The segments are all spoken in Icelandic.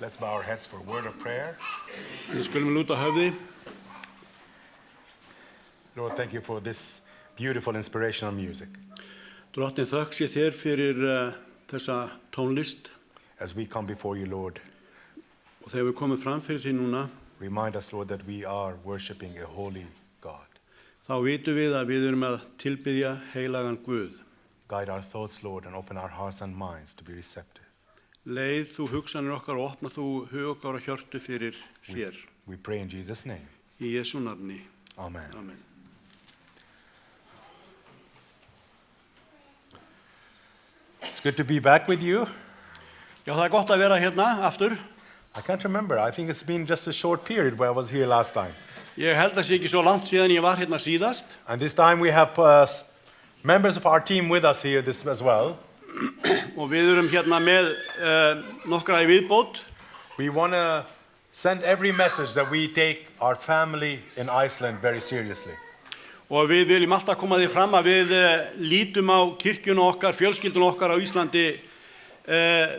Let's bow our heads for a word of prayer. Við skulum lúta höfði. Lord, thank you for this beautiful inspirational music. Drottinn, þökk sé þér fyrir þessa tónlist. As we come before you, Lord, Og þegar við komum fram fyrir því núna, remind us, Lord, that we are worshiping a holy God. þá vitum við að við erum að tilbiðja heilagan Guð. Guide our thoughts, Lord, and open our hearts and minds to be receptive. Leið þú hugsanir okkar og opna þú hug okkar og hjörtu fyrir þér. We pray in Jesus' name. Í Jesú nafni. Amen. Amen. It's good to be back with you. Já, það gott að vera hérna aftur. I can't remember. I think it's been just a short period where I was here last time. Ég held að sé ekki svo langt síðan ég var hérna síðast. And this time we have members of our team with us here this as well. Og við erum hérna með nokkra í viðbót. We want to send every message that we take our family in Iceland very seriously. Og við viljum alltaf koma því fram að við lítum á kirkjuna okkar, fjölskylduna okkar á Íslandi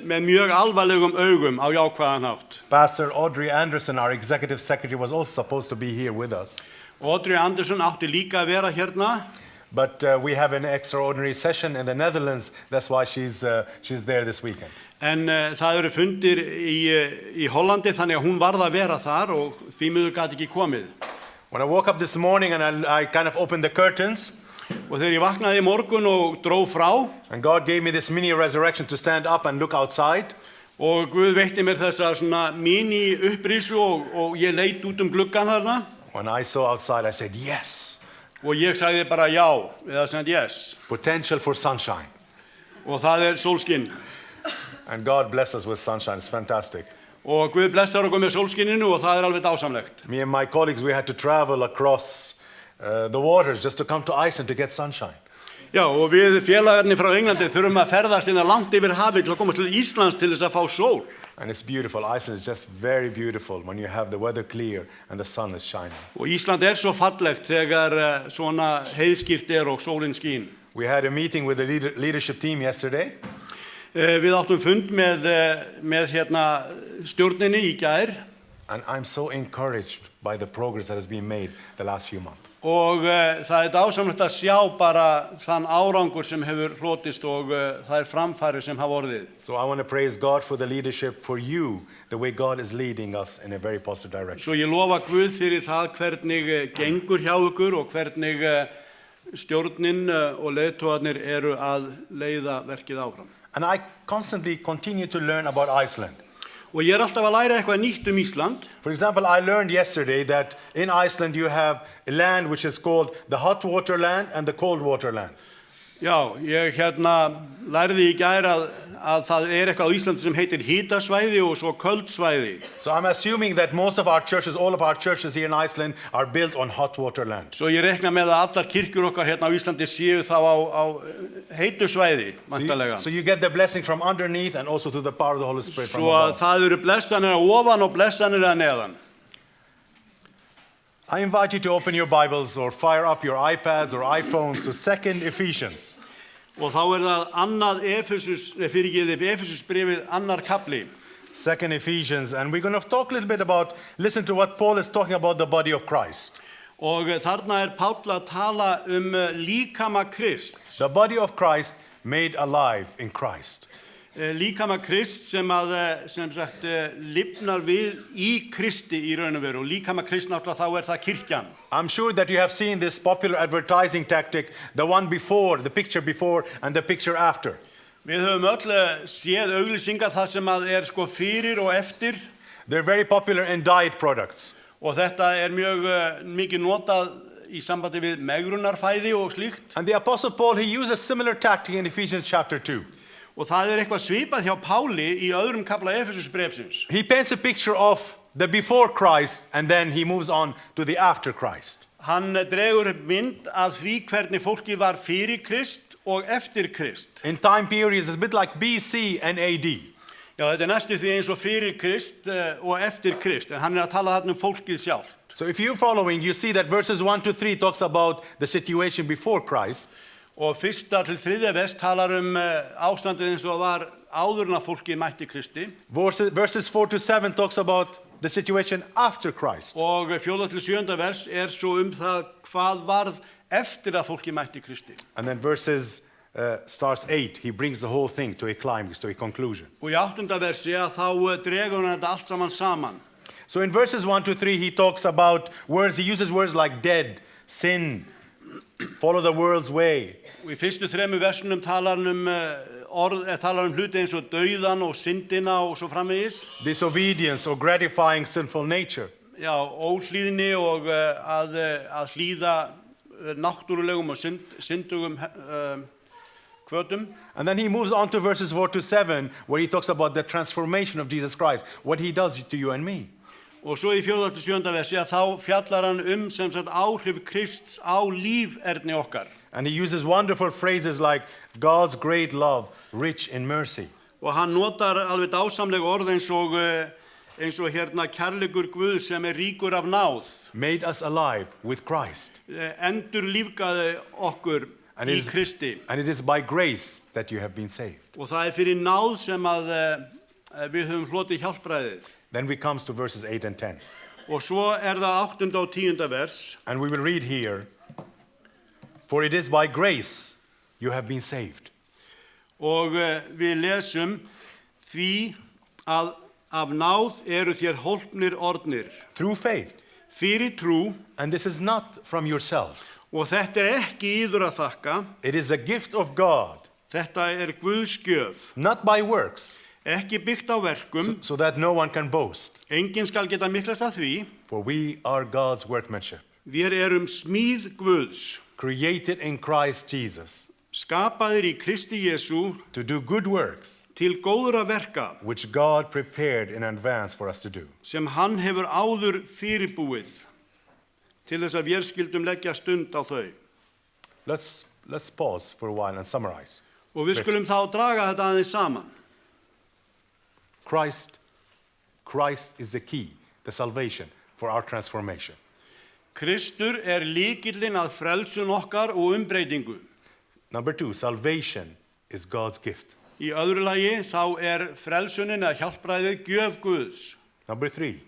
með mjög alvarlegum augum á jákvæðan hátt. Pastor Audrey Anderson, our executive secretary, was also supposed to be here with us. Audrey Anderson átti líka að vera hérna. But we have an extraordinary session in the Netherlands. That's why she's there this weekend. En það eru fundir í Hollandi þannig að hún varð að vera þar og því miður gat ekki komið. When I woke up this morning and I kind of opened the curtains, Og þegar ég vaknaði í morgun og dró frá and God gave me this mini resurrection to stand up and look outside, og Guð veitti mér þessa svona mini upprísu og ég leit út gluggann þarna when I saw outside, I said, yes, og ég sagði bara já, eða sem yes. potential for sunshine. Og það sólskinn. And God bless us with sunshine. It's fantastic. Og Guð blessar okkur með sólskinninu og það alveg dásamlegt. Me and my colleagues, we had to travel across the waters just to come to Iceland to get sunshine. Já, og við félagarnir frá Englandi þurfum að ferðast langt yfir hafið til að koma til Íslands til þess að fá sól. And it's beautiful. Iceland is just very beautiful when you have the weather clear and the sun is shining. Og Ísland svo fallegt þegar svona heiðskírt og sólin skín. We had a meeting with the leadership team yesterday. Við áttum fund með hérna stjórninni í gær. And I'm so encouraged by the progress that has been made the last few months. Og það dásamlegt að sjá bara þann árangur sem hefur hlotist og það framfarir sem hafa orðið. So I want to praise God for the leadership, for you, the way God is leading us in a very positive direction. Svo ég lofa Guð fyrir það hvernig gengur hjá ykkur og hvernig stjórnin og leiðtogarnir eru að leiða verkið áfram. And I constantly continue to learn about Iceland. Og ég alltaf að læra eitthvað nýtt Ísland. For example, I learned yesterday that in Iceland you have a land which is called the hot water land and the cold water land. Já, ég lærði í gær að það eitthvað á Íslandi sem heitir hitasvæði og svo köldssvæði. So I'm assuming that most of our churches, all of our churches here in Iceland are built on hot water land. Svo ég reikna með að allar kirkjur okkar hérna á Íslandi séu þá á heitu svæði, væntanlega. So you get the blessing from underneath and also through the power of the Holy Spirit from Svo að above. það eru blessanir að ofan og blessanir að neðan. I invite you to open your Bibles or fire up your iPads or iPhones to 2 Ephesians. Og þá það annað Efesusbréfið annar kapli. 2 Ephesians, and we're going to talk a little bit about, listen to what Paul is talking about the body of Christ. Og þarna Páll að tala líkama Krists. The body of Christ made alive in Christ. Líkama Krist sem sagt lifnar við í Kristi í raun og veru og líkama Krist náttúrulega þá það kirkjan. I'm sure that you have seen this popular advertising tactic, the one before, the picture before and the picture after. Við höfum öll séð auglýsingar það sem sko fyrir og eftir. They're very popular in diet products. Og þetta mjög mikið notað í sambandi við megrunarfæði og slíkt. And the Apostle Paul, he used a similar tactic in Ephesians chapter 2. Og það eitthvað svipað hjá Páli í öðrum kapla Efesusbréfsins. He paints a picture of the before Christ and then he moves on to the after Christ. Hann dregur mynd af því hvernig fólkið var fyrir Krist og eftir Krist. In time periods, it's a bit like BC and AD. Já, þetta næstu því eins og fyrir Krist og eftir Krist, en hann að tala þarna fólkið sjálft. So if you're following, you see that verses 1 to 3 talks about the situation before Christ. Og fyrsta til þriðja vers talar ástandið eins og var áður en að fólki mætti Kristi. Verses 4 to 7 talks about the situation after Christ. Og 4. til 7. vers svo það hvað varð eftir að fólki mætti Kristi. And then verses starts 8, he brings the whole thing to a climax, to a conclusion. Og í 8. versi þá dregur hann þetta allt saman. So in verses 1 to 3, he talks about words, he uses words like dead, sin, follow the world's way. Og í fyrstu 3 versunum talar hann hluti eins og dauðan og syndina og svo framvegis. Disobedience or gratifying sinful nature. Já, óhlýðni og að hlýða náttúrulegum og syndugum hvötum. And then he moves on to verses 4 to 7, where he talks about the transformation of Jesus Christ, what he does to you and me. Og svo í 4. til 7. versi þá fjallar hann sem sagt áhrif Krists á líferni okkar. And he uses wonderful phrases like God's great love, rich in mercy. Og hann notar alveg dásamleg orð eins og hérna kærleikur Guð sem ríkur af náð. Made us alive with Christ. Endur lífgaði okkur í Kristi. And it is by grace that you have been saved. Og það fyrir náð sem við höfum hlotið hjálpræðið. Then we comes to verses 8 and 10. Og svo það 8. og 10. vers. And we will read here, for it is by grace you have been saved. Og við lesum því að af náð þér hólpnir orðnir. Through faith. Fyrir trú. And this is not from yourselves. Og þetta ekki yður að þakka. It is a gift of God. Þetta Guðs gjöf. Not by works. Ekki byggt á verkum. So that no one can boast. Enginn skal geta miklast af því. For we are God's workmanship. Við smíð Guðs. Created in Christ Jesus. Skapaðir í Kristi Jesú. To do good works. Til góðra verka. Which God prepared in advance for us to do. Sem hann hefur áður fyrirbúið. Til þess að vér skildum leggja stund á þau. Let's pause for a while and summarize. Og við skulum þá draga þetta aðeins saman. Christ is the key, the salvation for our transformation. Kristur lykillinn að frelsun okkar og umbreytingu. Number 2, salvation is God's gift. Í öðru lagi þá frelsunin eða hjálpræðið gjöf Guðs. Number 3,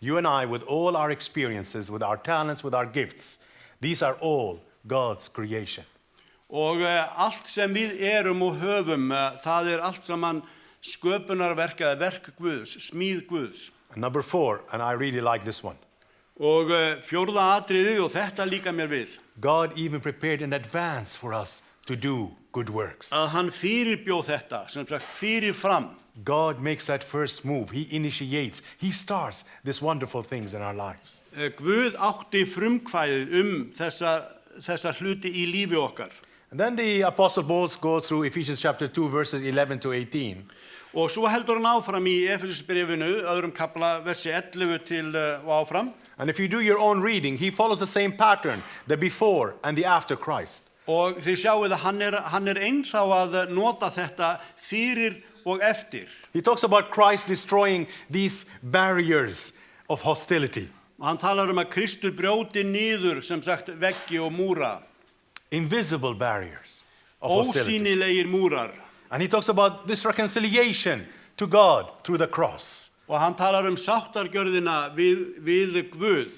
you and I, with all our experiences, with our talents, with our gifts, these are all God's creation. Og allt sem við og höfum, það allt saman sköpunarverk eða verk Guðs, smíð Guðs. And number 4, and I really like this one. Og fjórða atriðið og þetta líka mér við. God even prepared in advance for us to do good works. Að hann fyrirbjóð þetta, sem sagt fyrirfram. God makes that first move. He initiates. He starts these wonderful things in our lives. Guð átti frumkvæðið þessa hluti í lífi okkar. And then the Apostle Paul goes through Ephesians chapter 2, verses 11 to 18. Og svo heldur hann áfram í Efesusbréfinu, öðrum kafla, versi 11 til og áfram. And if you do your own reading, he follows the same pattern, the before and the after Christ. Og þið sjáuð að hann ennþá að nota þetta fyrir og eftir. He talks about Christ destroying these barriers of hostility. Og hann talar að Kristur brjóti niður, sem sagt, veggi og múra. Invisible barriers of hostility. Ósýnilegir múrar. And he talks about this reconciliation to God through the cross. Og hann talar sáttargjörðina við Guð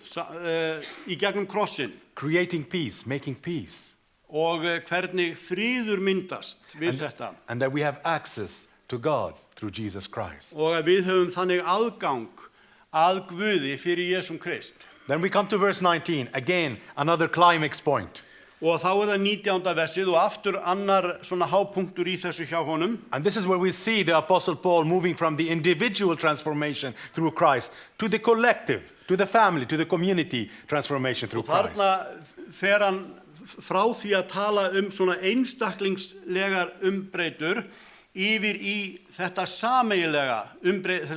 í gegnum krossin. Creating peace, making peace. Og hvernig friður myndast við þetta. And that we have access to God through Jesus Christ. Og að við höfum þannig aðgang að Guði fyrir Jesum Krist. Then we come to verse 19, again another climax point. Og þá það 19. versið og aftur annar svona hápunktur í þessu hjá honum. And this is where we see the Apostle Paul moving from the individual transformation through Christ to the collective, to the family, to the community transformation through Christ. Og þarna fer hann frá því að tala svona einstaklingslegar umbreytur yfir í þessa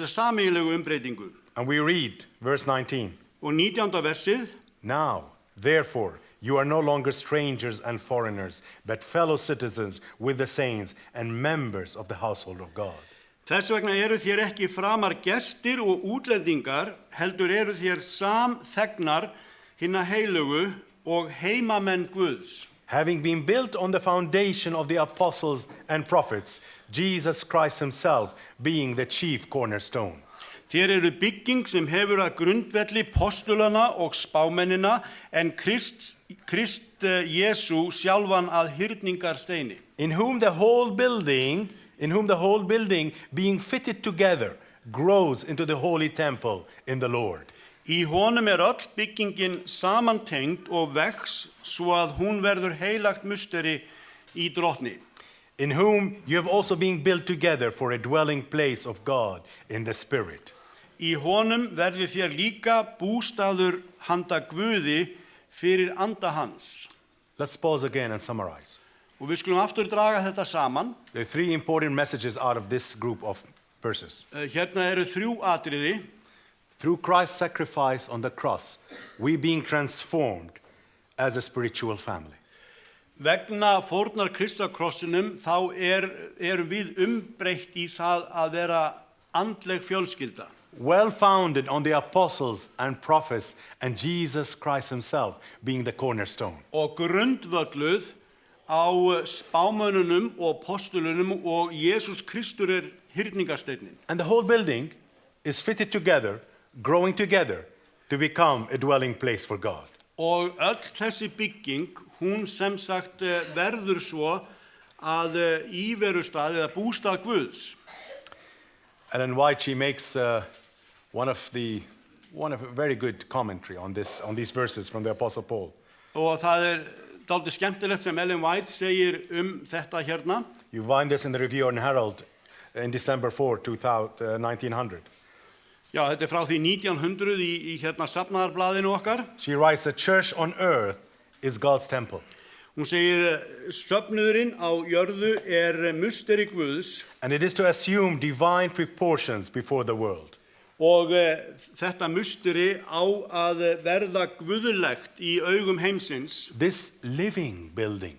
sameiginlegu umbreytingu. And we read verse 19. Og 19. versið. Now, therefore, you are no longer strangers and foreigners, but fellow citizens with the saints and members of the household of God. Þess vegna þér ekki framar gestir og útlendingar, heldur þér samþegnar hinna heilugu og heimamenn Guðs. having been built on the foundation of the apostles and prophets, Jesus Christ himself being the chief cornerstone. Þér eru bygging sem hefur að grundvelli postulana og spámennina en Krist Jésu sjálfan að hyrningarsteini. In whom the whole building being fitted together grows into the holy temple in the Lord. Í honum öll byggingin samantengd og vex svo að hún verður heilagt musteri í drottni. In whom you have also been built together for a dwelling place of God in the Spirit. Í honum verði þér líka bústaður handa Guði fyrir anda hans. Let's pause again and summarize. Og við skulum aftur draga þetta saman. There are three important messages out of this group of verses. Hérna eru 3 atriði. Through Christ's sacrifice on the cross, we being transformed as a spiritual family. Vegna fórnar Kristakrossinum þá erum við umbreytt í það að vera andleg fjölskylda. Well founded on the apostles and prophets and Jesus Christ himself being the cornerstone. Og grundvölluð á spámönnunum og postulunum og Jesús Kristur hyrningarsteinin. And the whole building is fitted together, growing together to become a dwelling place for God. Og öll þessi bygging, hún sem sagt verður svo að íverustað eða bústað Guðs. Ellen White, she makes one of a very good commentary on these verses from the Apostle Paul. Og það dálítið skemmtilegt sem Ellen White segir þetta hérna. You find this in the Review and Herald in December 4, 1900. Já, þetta frá því 1900 í hérna safnaðarblaðinu okkar. She writes, the church on earth is God's temple. Hún segir, söfnuðurinn á jörðu musteri Guðs. And it is to assume divine proportions before the world. Og þetta musteri á að verða guðlegt í augum heimsins. This living building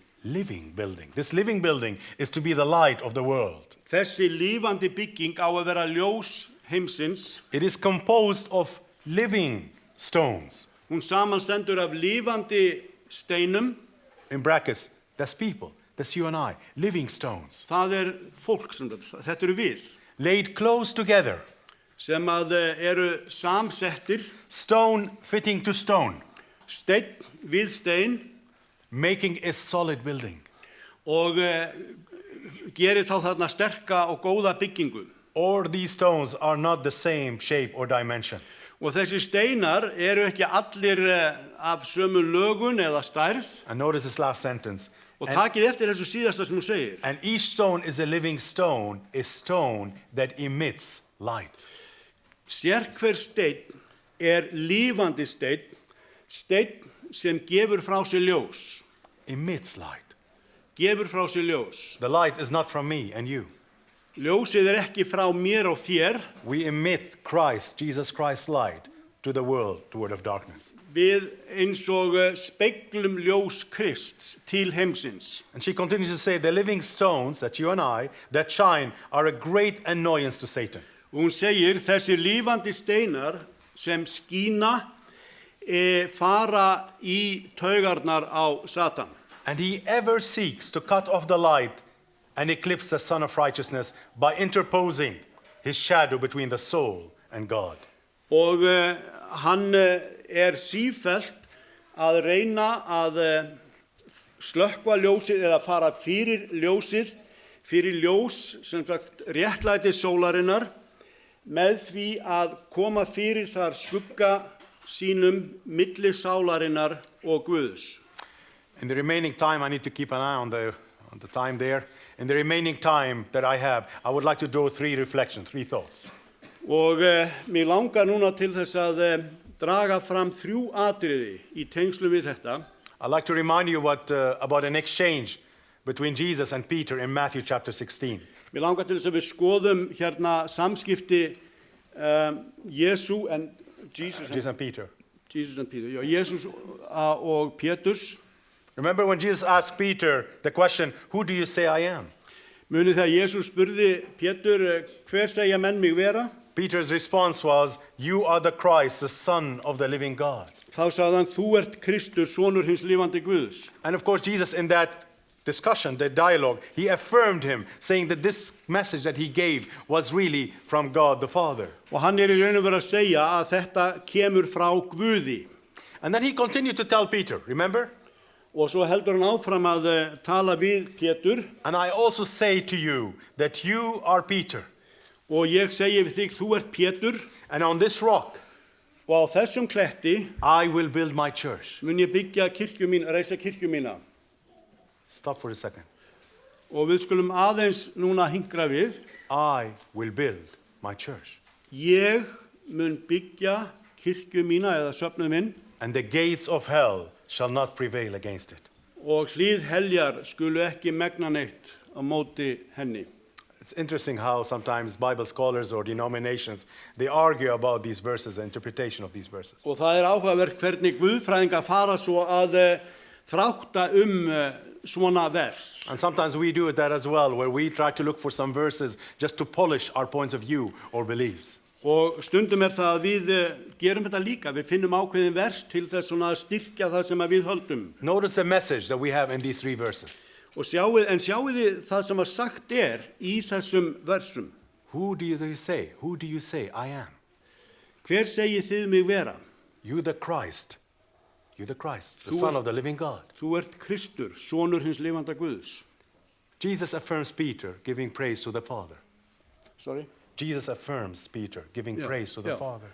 is to be the light of the world. Þessi lifandi bygging á að vera ljós heimsins. It is composed of living stones. Hún samanstendur af lifandi steinum. In brackets, that's people, that's you and I, living stones. Það fólk sem þetta eru við. Laid close together. Sem að eru samsettir. Stone fitting to stone. Steinn við stein. Making a solid building. Og gerir þá þarna sterka og góða byggingu. Or these stones are not the same shape or dimension. Og þessi steinar eru ekki allir af sömu lögun eða stærð. And notice this last sentence. Og takið eftir þessu síðasta sem hún segir. And each stone is a living stone, a stone that emits light. Sérhver steinn lifandi steinn, steinn sem gefur frá sér ljós. Emits light. Gefur frá sér ljós. The light is not from me and you. Ljósið ekki frá mér og þér. We emit Christ, Jesus Christ's light to the world, the world of darkness. Við eins og speglum ljós Krists til heimsins. And she continues to say, the living stones that you and I, that shine, are a great annoyance to Satan. Og hún segir, þessi lifandi steinar sem skína fara í taugarnar á Satan. And he ever seeks to cut off the light and eclipse the Son of Righteousness by interposing his shadow between the soul and God. Og hann sífellt að reyna að slökkva ljósið eða fara fyrir ljósið, fyrir ljós sem sagt réttlæti sólarinnar með því að koma fyrir þar skugga sínum milli sálarinnar og Guðs. In the remaining time, I need to keep an eye on the time there. In the remaining time that I have, I would like to draw 3 reflections, 3 thoughts. Og mig langar núna til þess að draga fram 3 atriði í tengslum við þetta. I'd like to remind you about an exchange between Jesus and Peter in Matthew chapter 16. Mig langar til þess að við skoðum hérna samskipti Jesus and Peter. Jesus and Peter. Já, Jesus og Péturs. Remember when Jesus asked Peter the question, who do you say I am? Munið þegar Jesus spurði Pétur, hver segja menn mig vera? Peter's response was, you are the Christ, the Son of the living God. þá sagði hann, þú ert Kristur, sonur hins lifandi Guðs. And of course, Jesus, in that discussion, that dialogue, he affirmed him, saying that this message that he gave was really from God the Father. Og hann í raun og veru að segja að þetta kemur frá Guði. And then he continued to tell Peter, remember? Og svo heldur hann áfram að tala við Pétur. And I also say to you that you are Peter. Og ég segi við þig, þú ert Pétur. And on this rock, Og á þessum kletti I will build my church. mun ég byggja kirkju mín, reisa kirkju mína. Stop for a second. Og við skulum aðeins núna hinkra við. I will build my church. Ég mun byggja kirkju mína eða söfnuð minn. And the gates of hell shall not prevail against it. Og hlið heljar skulu ekki megna neitt á móti henni. It's interesting how sometimes Bible scholars or denominations, they argue about these verses, the interpretation of these verses. Og það áhugavert hvernig guðfræðingar fara svo að þrátta svona vers. And sometimes we do that as well, where we try to look for some verses just to polish our points of view or beliefs. Og stundum það að við gerum þetta líka. Við finnum ákveðin vers til þess svona að styrkja það sem að við höldum. Notice the message that we have in these three verses. Og sjáið þið það sem að sagt í þessum versum. Who do you say? Who do you say I am? Hver segið þið mig vera? You the Christ. You the Christ, the Son of the living God. Þú ert Kristur, sonur hins lifanda Guðs. Jesus affirms Peter, giving praise to the Father. Sorry? Jesus affirms Peter, giving praise to the Father.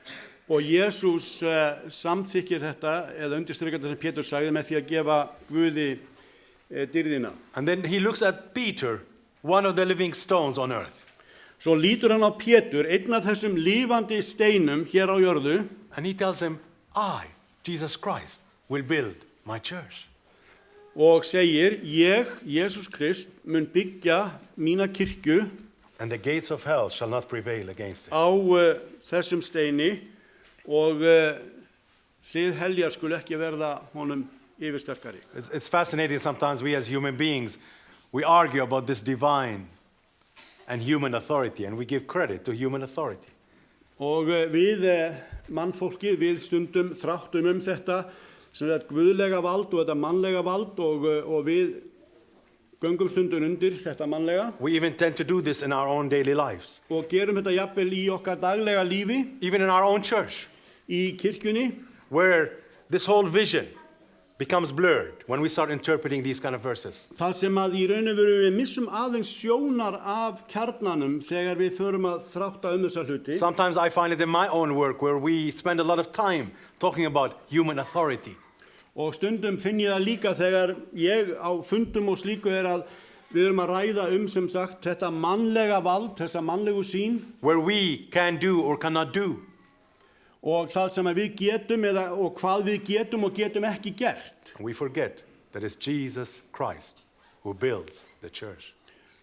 Og Jesús samþykkir þetta, eða undirstrikar þetta sem Pétur sagði með því að gefa Guði dyrðina. And then he looks at Peter, one of the living stones on earth. Svo lítur hann á Pétur, einn af þessum lifandi steinum hér á jörðu. And he tells him, I, Jesus Christ, will build my church. Og segir, ég, Jesús Krist, mun byggja mína kirkju. And the gates of hell shall not prevail against it. Á þessum steini og hlið heljar skulu ekki verða honum yfirsterkari. It's fascinating sometimes we as human beings, we argue about this divine and human authority, and we give credit to human authority. Og við mannfólkið, við stundum þráttum þetta sem þetta guðlega vald og þetta mannlega vald og við göngum stundum undir þetta mannlega. We even tend to do this in our own daily lives. Og gerum þetta jafnvel í okkar daglega lífi. Even in our own church. Í kirkjunni. Where this whole vision becomes blurred when we start interpreting these kind of verses. Það sem að í raun og veru við missum aðeins sjónar af kjarnanum þegar við förum að þrátta þessa hluti. Sometimes I find it in my own work where we spend a lot of time talking about human authority. Og stundum finn ég það líka þegar ég á fundum og slíku að við erum að ræða sem sagt þetta mannlega vald, þessa mannlegu sýn. Where we can do or cannot do. Og það sem við getum og hvað við getum og getum ekki gert. And we forget that it's Jesus Christ who builds the church.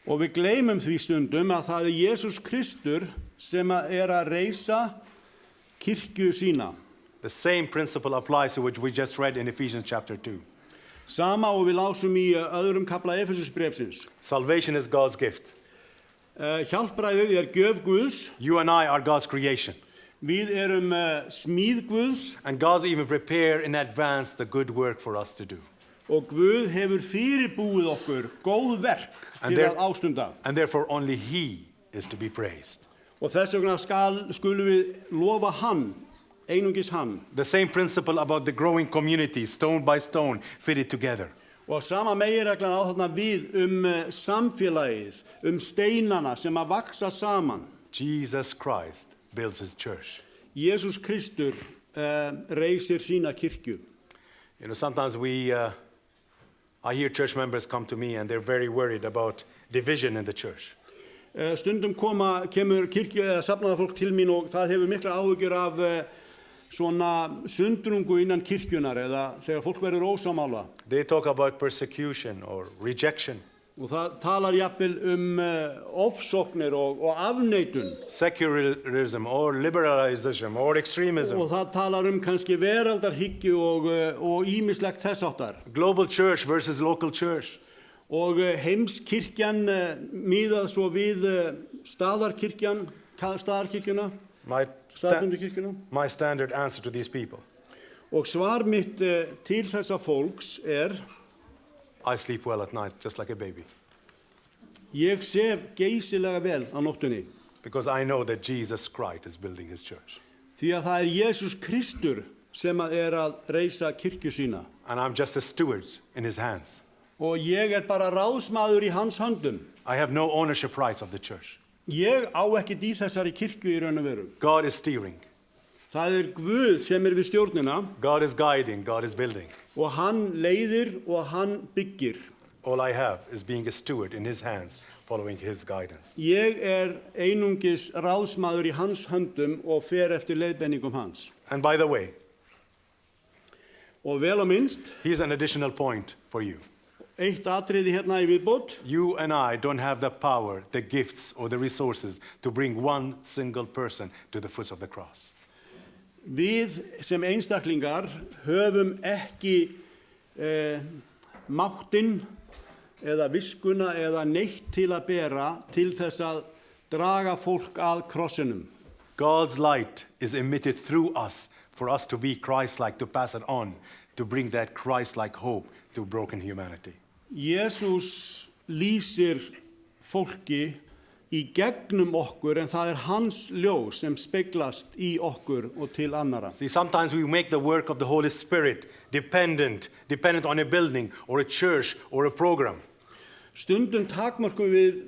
Og við gleymum því stundum að það Jesús Kristur sem að reisa kirkju sína. The same principle applies to which we just read in Ephesians chapter 2. Sama og við lásum í öðrum kafla Efesusbréfsins. Salvation is God's gift. Hjálpræðið gjöf Guðs. You and I are God's creation. Við erum smíð Guðs. And God's even prepared in advance the good work for us to do. Og Guð hefur fyrirbúið okkur góð verk til að ástunda. And therefore only He is to be praised. Og þess vegna skulum við lofa hann, einungis hann. The same principle about the growing community, stone by stone, fitted together. Og sama meginreglan á þarna við samfélagið, steinana sem að vaksa saman. Jesus Christ builds his church. Jesús Kristur reisir sína kirkju. You know, sometimes I hear church members come to me and they're very worried about division in the church. Stundum kemur kirkju safnaðarfólk til mín og það hefur mikla áhyggjur af svona sundrungu innan kirkjunar eða þegar fólk verður ósammála. They talk about persecution or rejection. Og það talar jafnvel ofsóknir og afneitun. Secularism or liberalism or extremism. Og það talar kannski veraldarhyggju og ýmislegt þess háttar. Global church versus local church. Og heimskirkjan miðað svo við staðarkirkjuna, My standard answer to these people. Og svar mitt til þessa fólks I sleep well at night, just like a baby, ég sef geysilega vel á nóttunni. because I know that Jesus Christ is building his church. Því að það Jesús Kristur sem að reisa kirkju sína. And I'm just a steward in his hands. Og ég bara ráðsmaður í hans höndum. I have no ownership rights of the church. Ég á ekkert í þessari kirkju í raun og veru. God is steering. Það Guð sem við stjórnina God is guiding. God is building. og hann leiðir og hann byggir. All I have is being a steward in his hands, following his guidance. Ég einungis ráðsmaður í hans höndum og fer eftir leiðbeiningum hans. And by the way, Og vel á minnst, here's an additional point for you. eitt atriði hérna í viðbót. You and I don't have the power, the gifts, or the resources to bring one single person to the foot of the cross. Við sem einstaklingar höfum ekki máttinn eða viskuna eða neitt til að bera til þess að draga fólk að krossinum. God's light is emitted through us for us to be Christ-like, to pass it on, to bring that Christ-like hope to broken humanity. Jesús lýsir fólki í gegnum okkur en það hans ljós sem speglast í okkur og til annara. See, sometimes we make the work of the Holy Spirit dependent on a building or a church or a program. Stundum takmörkum við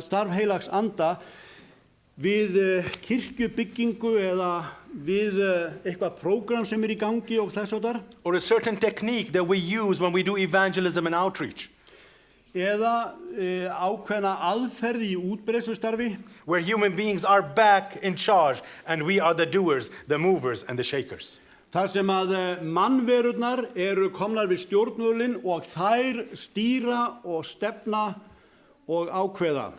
starf heilags anda við kirkjubyggingu eða við eitthvað prógram sem í gangi og þess háttar. Or a certain technique that we use when we do evangelism and outreach. Eða ákveðna aðferði í útbreiðslustarfi. Where human beings are back in charge and we are the doers, the movers and the shakers. Þar sem að mannverurnar komnar við stjórnvölin og þær stýra og stefna og ákveða.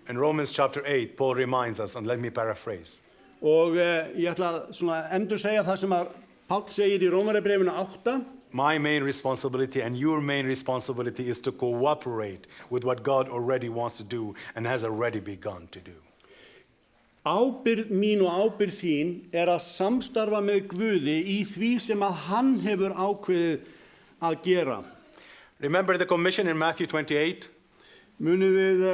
In Romans chapter 8, Paul reminds us, and let me paraphrase. Og ég ætla svona endursegja það sem að Páll segir í Rómarbréfinu 8. My main responsibility and your main responsibility is to cooperate with what God already wants to do and has already begun to do. Ábyrgð mín og ábyrgð þín að samstarfa með Guði í því sem að hann hefur ákveðið að gera. Remember the commission in Matthew 28? Munum við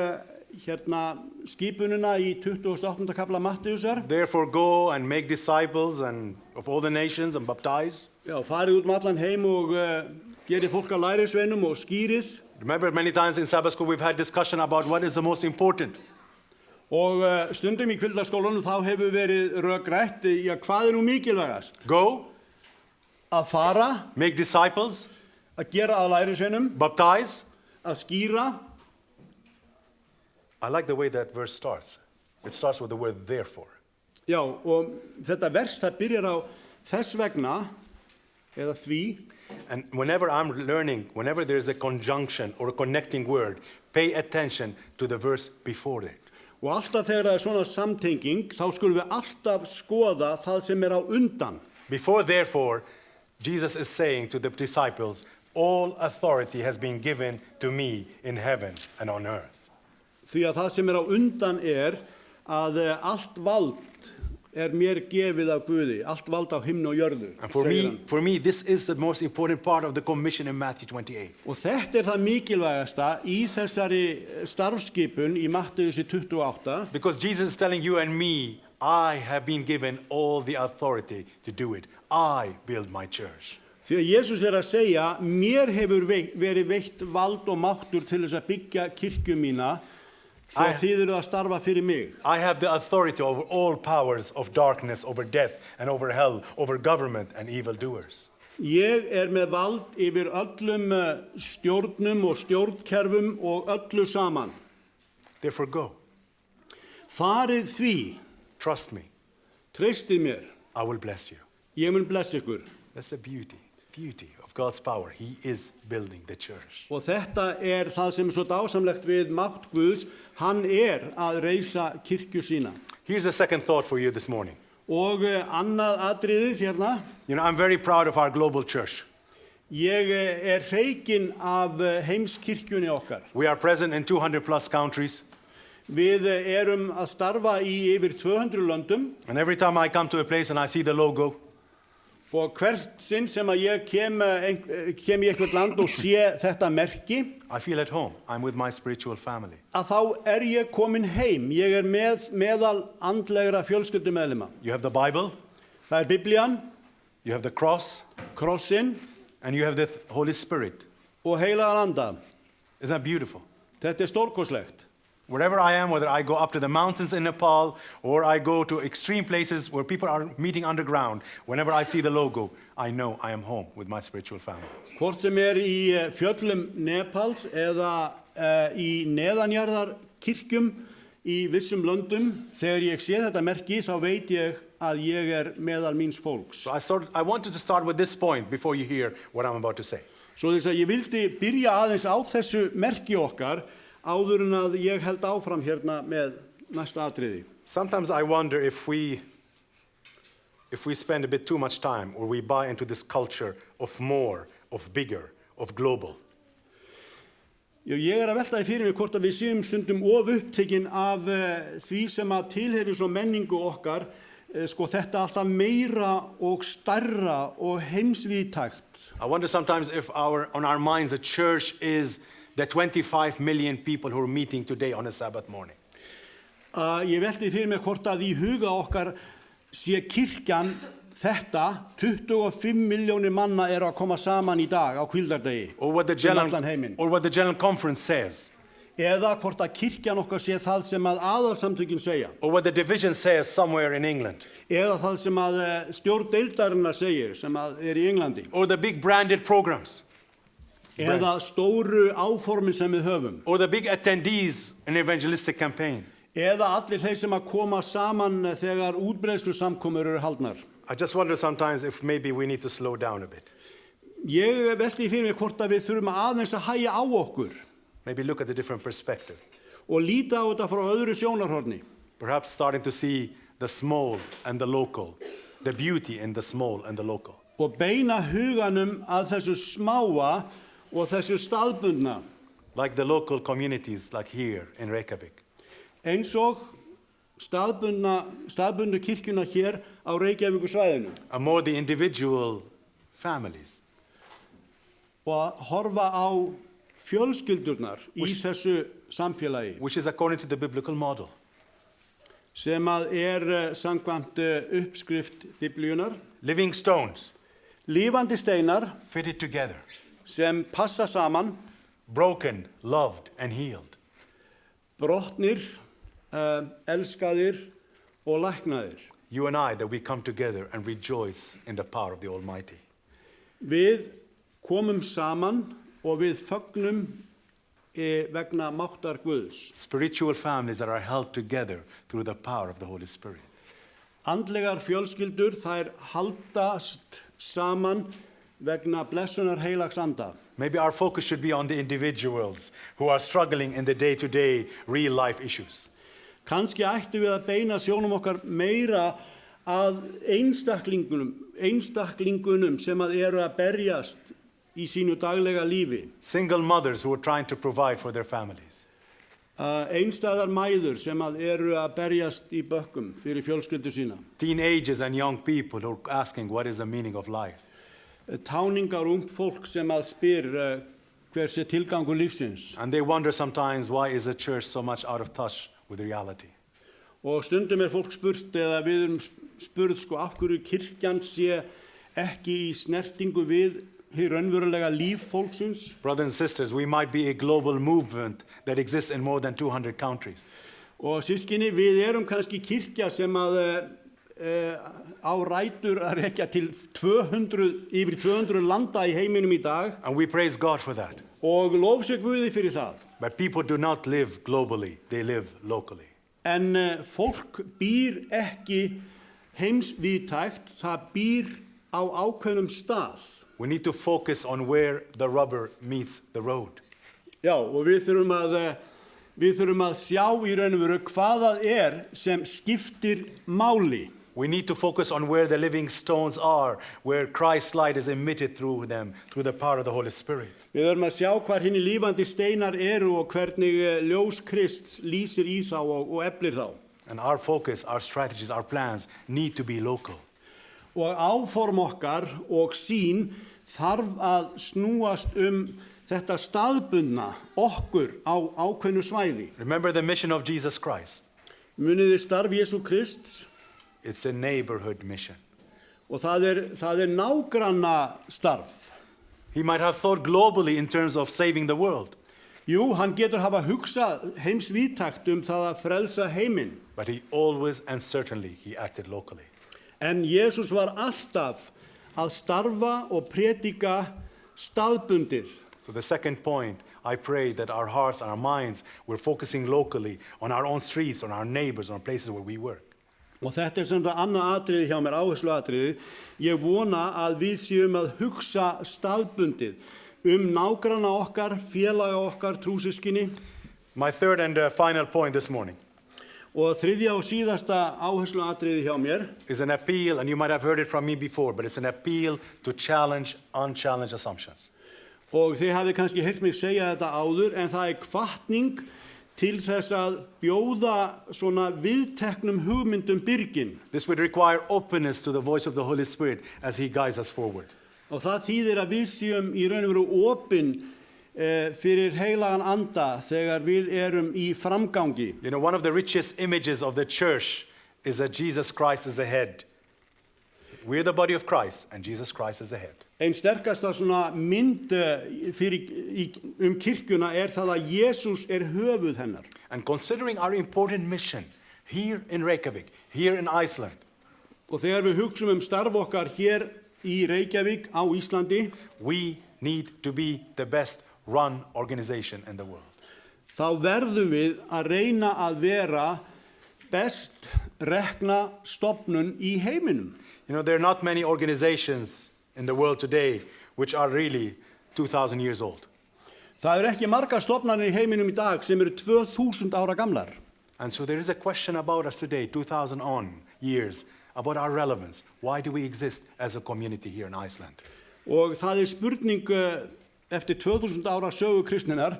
skipunina í 28. kapla Mattheusar. Therefore go and make disciples and of all the nations and baptize. Já, farið út allan heim og gerið fólk að lærisveinum og skýrið. Remember many times in Sabbath school we've had discussion about what is the most important. Og stundum í kvildarskólanum þá hefur verið rökrætt hvað nú mikilvægast? Go. Að fara. Make disciples. Að gera að lærisveinum. Baptize. Að skýra. I like the way that verse starts. It starts with the word therefore. Já, og þetta vers það byrjar á þess vegna eða því. And whenever I'm learning, whenever there's a conjunction or a connecting word, pay attention to the verse before it. Og alltaf þegar það svona samtenging, þá skulum við alltaf skoða það sem á undan. Before therefore, Jesus is saying to the disciples, all authority has been given to me in heaven and on earth. Því að það sem á undan að allt vald mér gefið af Guði, allt vald á himni og jörðu. And for me, this is the most important part of the commission in Matthew 28. Og þetta það mikilvægasta í þessari starfskipun í Mattheusi 28. Because Jesus is telling you and me, I have been given all the authority to do it. I build my church. Því að Jesús að segja, mér hefur verið veitt vald og máttur til þess að byggja kirkju mína. Svo þið að starfa fyrir mig. I have the authority over all powers of darkness, over death and over hell, over government and evildoers. Ég með vald yfir öllum stjórnum og stjórnkerfum og öllu saman. Therefore go. Farið því. Trust me. Treystið mér. I will bless you. Ég mun blessa ykkur. That's the beauty of God's power. He is building the church. Og þetta það sem svo dásamlegt við mátt Guðs, hann að reisa kirkju sína. Here's a second thought for you this morning. Og annað atriðið hérna. You know, I'm very proud of our global church. Ég hreykinn af heimskirkjunni okkar. We are present in 200 plus countries. Við að starfa í yfir 200 löndum. And every time I come to a place and I see the logo, Og hvert sinn sem að ég kem í eitthvað land og sé þetta merki, I feel at home. I'm with my spiritual family. að þá ég komin heim. Ég meðal andlegra fjölskyldumeðlima. You have the Bible, Það Biblían, you have the cross, krossinn and you have the Holy Spirit. og heilagan anda. Isn't that beautiful? Þetta stórkostlegt. Wherever I am, whether I go up to the mountains in Nepal or I go to extreme places where people are meeting underground, whenever I see the logo, I know I am home with my spiritual family. Hvort sem í fjöllum Nepals eða í neðanjarðar kirkjum í vissum löndum, þegar ég sé þetta merki, þá veit ég að ég meðal míns fólks. So I wanted to start with this point before you hear what I'm about to say. Svo þess að ég vildi byrja aðeins á þessu merki okkar áður en að ég held áfram hérna með næsta atriði. Sometimes I wonder if we spend a bit too much time or we buy into this culture of more, of bigger, of global. Ég að velta því fyrir mig hvort að við séum stundum of upptekinn af því sem að tilheyrir svo menningu okkar, sko þetta alltaf meira og stærra og heimsvíðtækt. I wonder sometimes if on our minds the church is the 25 million people who are meeting today on a Sabbath morning. Ég velti fyrir mig hvort að í huga okkar sé kirkjan þetta 25 milljónir manna að koma saman í dag á hvíldardegi. Or what the General Conference says. Eða hvort að kirkjan okkar sé það sem að aðalsamtökin segja. Or what the division says somewhere in England. Eða það sem að stjórn deildarinnar segir sem að í Englandi. Or the big branded programs. Eða stóru áformin sem við höfum. Or the big attendees in evangelistic campaign. Eða allir þeir sem að koma saman þegar útbreiðslu samkomur haldnar. I just wonder sometimes if maybe we need to slow down a bit. Ég velti fyrir mig hvort að við þurfum aðeins að hægja á okkur. Maybe look at a different perspective. Og líta á þetta frá öðru sjónarhorni. Perhaps starting to see the small and the local, the beauty in the small and the local. Og beina huganum að þessu smáa og þessu staðbundna. Like the local communities like here in Reykjavik. Eins og staðbundu kirkjuna hér á Reykjavíkursvæðinu. And more the individual families. Og að horfa á fjölskyldurnar í þessu samfélagi. Which is according to the biblical model. Sem að samkvæmt uppskrift Biblíunar. Living stones. Lifandi steinar. Fitted together. Sem passa saman. Broken, loved and healed. Brotnir, elskaðir og læknaðir. You and I, that we come together and rejoice in the power of the Almighty. Við komum saman og við fögnum vegna máttar Guðs. Spiritual families that are held together through the power of the Holy Spirit. Andlegar fjölskyldur þær haldast saman vegna blessunar heilags anda. Maybe our focus should be on the individuals who are struggling in the day-to-day real life issues. Kanski ættu við að beina sjónum okkar meira að einstaklingunum sem að berjast í sínu daglega lífi. Single mothers who are trying to provide for their families. Einstæðar mæður sem að berjast í bökkum fyrir fjölskyldu sína. Teenagers and young people who are asking what is the meaning of life. Táningar ungt fólk sem að spyr hver sé tilgangur lífsins. And they wonder sometimes why is the church so much out of touch with reality. Og stundum fólk spurt eða við spurð af hverju kirkjan sé ekki í snertingu við hið raunverulega líf fólksins. Brothers and sisters, we might be a global movement that exists in more than 200 countries. Og sískinni, við kannski kirkja sem að á rætur að rekja til yfir 200 landa í heiminum í dag. And we praise God for that. Og lofsög Guði fyrir það. But people do not live globally, they live locally. En fólk býr ekki heimsvíðtækt, það býr á ákveðnum stað. We need to focus on where the rubber meets the road. Já, og við þurfum að sjá í raun og veru hvað það sem skiptir máli. We need to focus on where the living stones are, where Christ's light is emitted through them, through the power of the Holy Spirit. Við þurfum að sjá hvar hinni lífandi steinar og hvernig ljós Krists lýsir í þá og eflir þá. And our focus, our strategies, our plans need to be local. Og áform okkar og sýn þarf að snúast þetta staðbundna okkur á ákveðnu svæði. Remember the mission of Jesus Christ. Munið þið starf Jesú Krists It's a neighborhood mission. og það er nágranna starf. He might have thought globally in terms of saving the world, Jú, hann getur hafa hugsað heimsvíðtakt það að frelsa heiminn. but he always and certainly he acted locally. En Jesús var alltaf að starfa og predika staðbundið. So the second point, I pray that our hearts and our minds, we're focusing locally on our own streets, on our neighbors, on places where we work. Og þetta sem það annað atriði hjá mér, áhersluatriði. Ég vona að við séum að hugsa staðbundið nágranna okkar, félaga okkar, trúsystkini. My third and final point this morning Og þriðja og síðasta áhersluatriði hjá mér is an appeal, and you might have heard it from me before, but it's an appeal to challenge unchallenged assumptions. og þið hafið kannski heyrt mig segja þetta áður, en það er hvatning til þess að bjóða svona viðteknum hugmyndum byrgin. This would require openness to the voice of the Holy Spirit as he guides us forward. Og það þýðir að við séum í raun og veru opin fyrir heilagan anda þegar við erum í framgangi. You know, one of the richest images of the church is that Jesus Christ is the head. We're the body of Christ, and Jesus Christ is the head. Ein sterkasta svona mynd kirkjuna það að Jesús höfuð hennar. And considering our important mission here in Reykjavik, here in Iceland, Og þegar við hugsum starf okkar hér í Reykjavík á Íslandi, we need to be the best run organization in the world. þá verðum við að reyna að vera best rekna stofnun í heiminum. You know, there are not many organizations in the world today which are really 2,000 years old. Það ekki margar stofnanir í heiminum í dag sem 2000 ára gamlar. And so there is a question about us today, 2,000 years, about our relevance. Why do we exist as a community here in Iceland? Og það spurning eftir 2000 ára sögu kristninnar,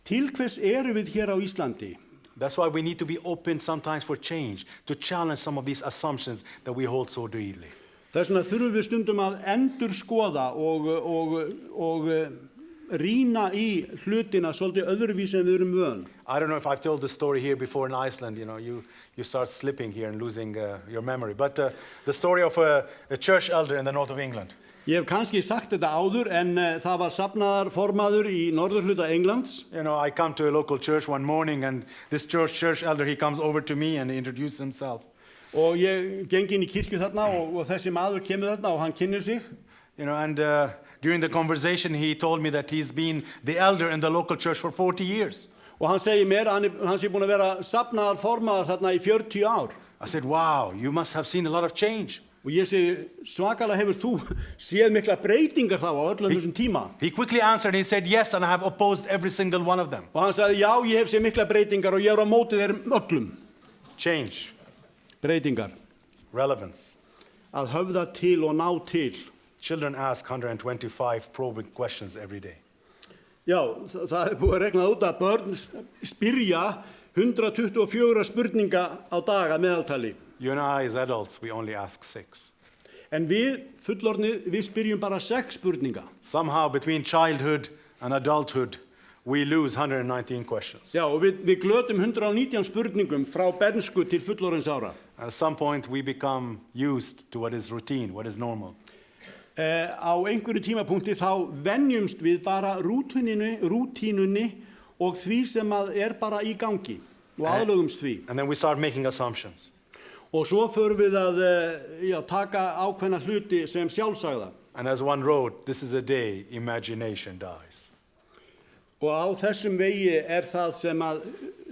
til hvers við hér á Íslandi? That's why we need to be open sometimes for change, to challenge some of these assumptions that we hold so dearly. Þess vegna þurfum við stundum að endurskoða og rýna í hlutina svolítið öðruvísi en við erum vön. I don't know if I've told this story here before in Iceland. You know, you start slipping here and losing your memory. But the story of a church elder in the north of England. Ég hef kannski sagt þetta áður, en það var safnaðarformaður í norðurhluta Englands. You know, I come to a local church one morning, and this church elder, he comes over to me and he introduces himself. Og ég geng inn í kirkju þarna og þessi maður kemur þarna og hann kynnir sig. You know, and during the conversation, he told me that he's been the elder in the local church for 40 years. Og hann segir mér að hann sé búinn að vera safnaðarformaður þarna í 40 ár. I said, wow, you must have seen a lot of change. Og ég segi, svakalega hefur þú séð mikla breytingar þá á öllum þessum tíma. He quickly answered, he said, yes, and I have opposed every single one of them. Og hann sagði, já, ég hef séð mikla breytingar og ég á móti þeim öllum. Change, Breytingar. relevance. Að höfða til og ná til. Children ask 125 probing questions every day. Já, það búið að regnað út að börn spyrja 124 spurninga á dag að meðaltali. You and I, as adults, we only ask 6. En við, fullorðnir, við spyrjum bara 6 spurninga. Somehow, between childhood and adulthood, we lose 119 questions. Já, og við glötum 119 spurningum frá bernsku til fullorðins ára. At some point, we become used to what is routine, what is normal. Á einhverju tímapunkti þá venjumst við bara rútínunni og því sem að bara í gangi og aðlögumst því. And then we start making assumptions. Og svo förum við að taka ákveðna hluti sem sjálfsagða. And as one wrote, this is a day imagination dies. Og á þessum vegi það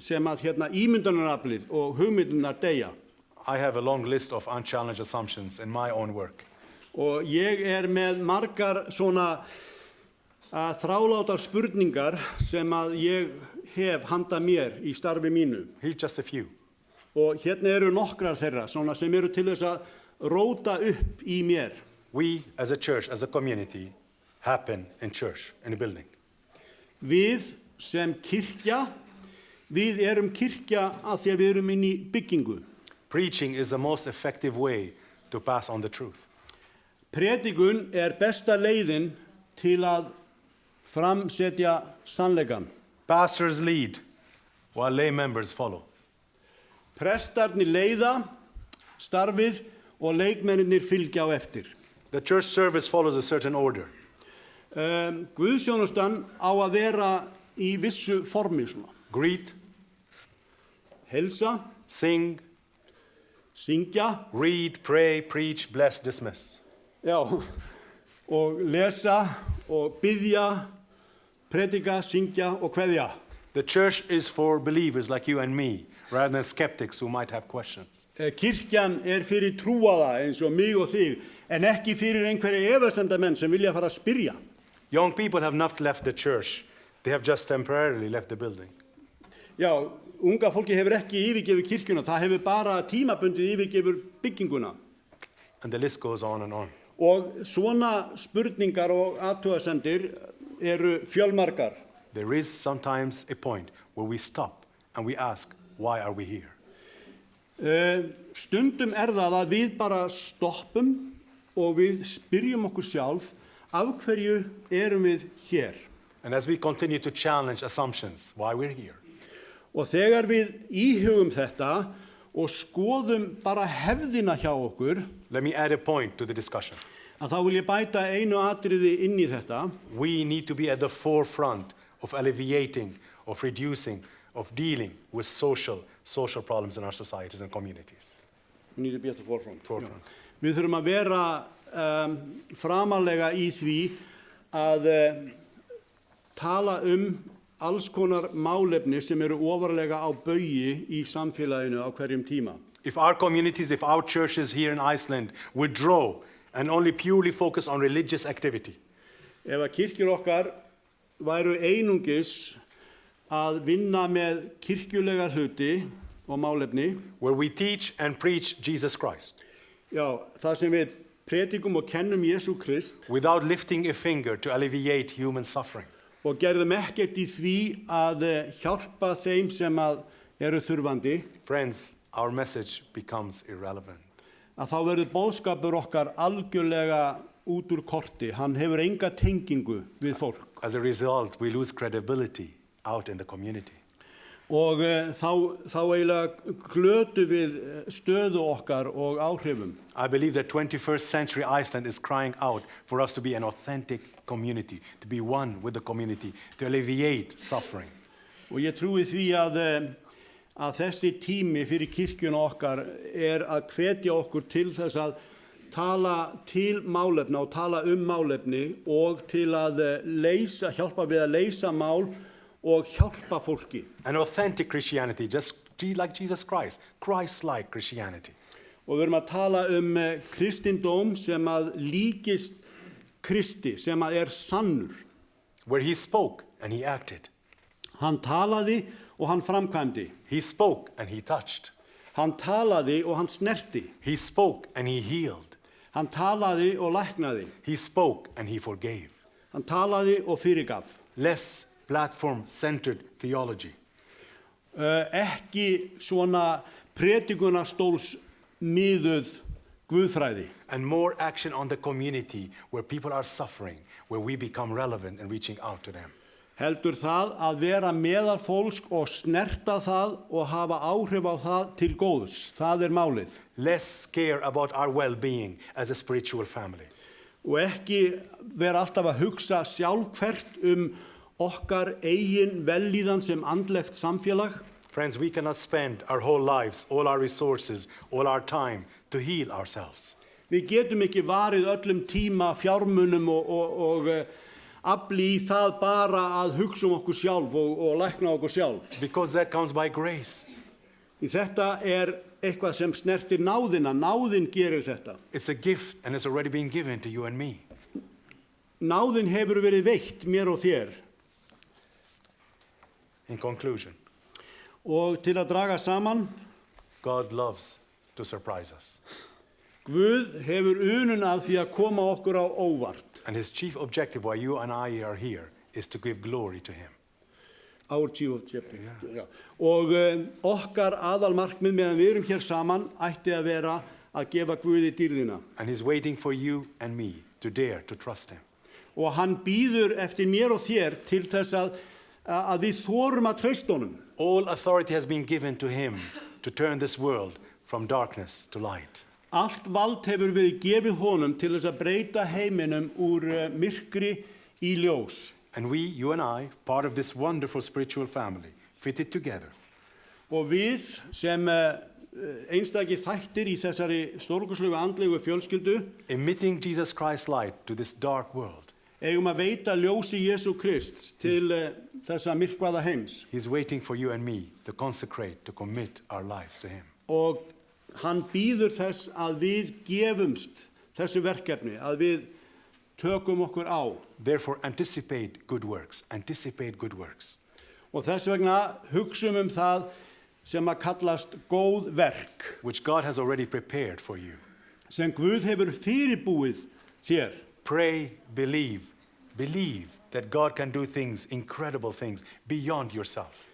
sem að ímyndunaraflið og hugmyndunar deyja. I have a long list of unchallenged assumptions in my own work. Og ég með margar svona þrálátar spurningar sem að ég hef handa mér í starfi mínu. Here's just a few. Og eru nokkrar þeirra svona sem eru til þess að róta upp í mér. We, as a church, as a community, happen in church, in a building. Við sem kirkja, við erum kirkja að því að við erum inn í byggingu. Preaching is the most effective way to pass on the truth. Predikun besta leiðin til að framsetja sannleikan. Pastors lead while lay members follow. Prestarnir leiða starfið og leikmennirnir fylgja á eftir. The church service follows a certain order. Guðsþjónustan á að vera í vissu formi svona. Greet, Helsa, sing, syngja, read, pray, preach, bless, dismiss. já, og lesa og biðja, predika, syngja og kveðja. The church is for believers like you and me, rather than skeptics who might have questions. Kirkjan fyrir trúaða eins og mig og þig, en ekki fyrir einhverja efasemdamenn sem vilja fara að spyrja. Young people have not left the church. They have just temporarily left the building. Já, unga fólki hefur ekki yfirgefið kirkjuna, það hefur bara tímabundið yfirgefur bygginguna. And the list goes on and on. Og svona spurningar og athugasemdir eru fjölmargar. There is sometimes a point where we stop and we ask, why are we here? Stundum það að við bara stoppum og við spyrjum okkur sjálf, af hverju erum við hér? And as we continue to challenge assumptions, why we're here, Og þegar við íhugum þetta og skoðum bara hefðina hjá okkur, let me add a point to the discussion. að þá vil ég bæta einu atriði inn í þetta. We need to be at the forefront of alleviating, of reducing, of dealing with social problems in our societies and communities. We need to be at the forefront. Forefront. Já. Við þurfum að vera framarlega í því að tala alls konar málefni sem eru ofarlega á baugi í samfélaginu á hverjum tíma. If our communities, if our churches here in Iceland withdraw and only purely focus on religious activity, Ef að kirkjur okkar væru einungis að vinna með kirkjulega hluti og málefni, where we teach and preach Jesus Christ, já, það sem við predikum og kennum Jesú Krist without lifting a finger to alleviate human suffering, og gerðum ekkert í því að hjálpa þeim sem eru þurfandi, friends, our message becomes irrelevant. að þá verður boðskapur okkar algjörlega út úr korti. Hann hefur enga tengingu við fólk. As a result, we lose credibility out in the community. Og þá eiginlega glötu við stöðu okkar og áhrifum. I believe that 21st century Iceland is crying out for us to be an authentic community, to be one with the community, to alleviate suffering. Og ég trúi því að þessi tími fyrir kirkjuna okkar að hvetja okkur til þess að tala til málefna og tala málefni og til að hjálpa við að leysa mál og hjálpa fólki. An authentic Christianity, just like Jesus Christ, Christ-like Christianity. Og við erum að tala kristindóm sem að líkist Kristi, sem að sannur. Where he spoke and he acted. Hann talaði og hann framkvæmdi. He spoke and he touched. Hann talaði og hann snerti. He spoke and he healed. Hann talaði og læknaði. He spoke and he forgave. Hann talaði og fyrirgaf. Less platform-centered theology. Ekki svona predikunastóls miðuð guðfræði. And more action on the community where people are suffering, where we become relevant and reaching out to them. Heldur það að vera meðal fólks og snerta það og hafa áhrif á það til góðs. Það málið. Less care about our well-being as a spiritual family. Og ekki vera alltaf að hugsa sjálfhvert okkar eigin vellíðan sem andlegt samfélag. Friends, we cannot spend our whole lives, all our resources, all our time to heal ourselves. Við getum ekki varið öllum tíma, fjármunum og afli í það bara að hugsa okkur sjálf og lækna okkur sjálf. Because that comes by grace. Í þetta eitthvað sem snertir náðina. Náðin gerir þetta. It's a gift and it's already been given to you and me. Náðin hefur verið veitt mér og þér. In conclusion, og til að draga saman, God loves to surprise us. Guð hefur unun af því að koma okkur á óvart. And his chief objective why you and I are here is to give glory to him. Our chief objective. Yeah. Og okkar aðalmarkmið meðan við erum hér saman ætti að vera að gefa Guði dýrðina. And he's waiting for you and me to dare to trust him. Og hann býður eftir mér og þér til þess að við þorum að treysta honum. All authority has been given to him to turn this world from darkness to light. Allt vald hefur við gefið honum til þess að breyta heiminum úr myrkri í ljós. And we, you and I, part of this wonderful spiritual family, fit it together. Og við sem einstakir þættir í þessari stórkostlegu andlegu fjölskyldu Emitting Jesus Christ's light to this dark world. eigum að veita ljósi Jesú Krists til þessa myrkvaða heims. He's waiting for you and me to consecrate, to commit our lives to him. Og hann býður þess að við gefumst þessu verkefni, að við tökum okkur á. Therefore, anticipate good works. Anticipate good works. Og þess vegna hugsum það sem að kallast góð verk, Which God has already prepared for you. sem Guð hefur fyrirbúið þér. Pray, believe. Believe that God can do things, incredible things, beyond yourself.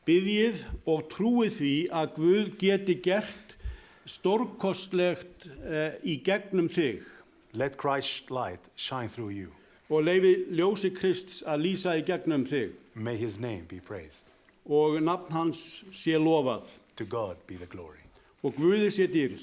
Biðjið og trúið því að Guð geti gert stórkostlegt í gegnum þig. Let Christ's light shine through you. Og leyfi ljósi Krists að lýsa í gegnum þig. May his name be praised. Og nafn hans sé lofað. To God be the glory. Og Guði sé dýrð.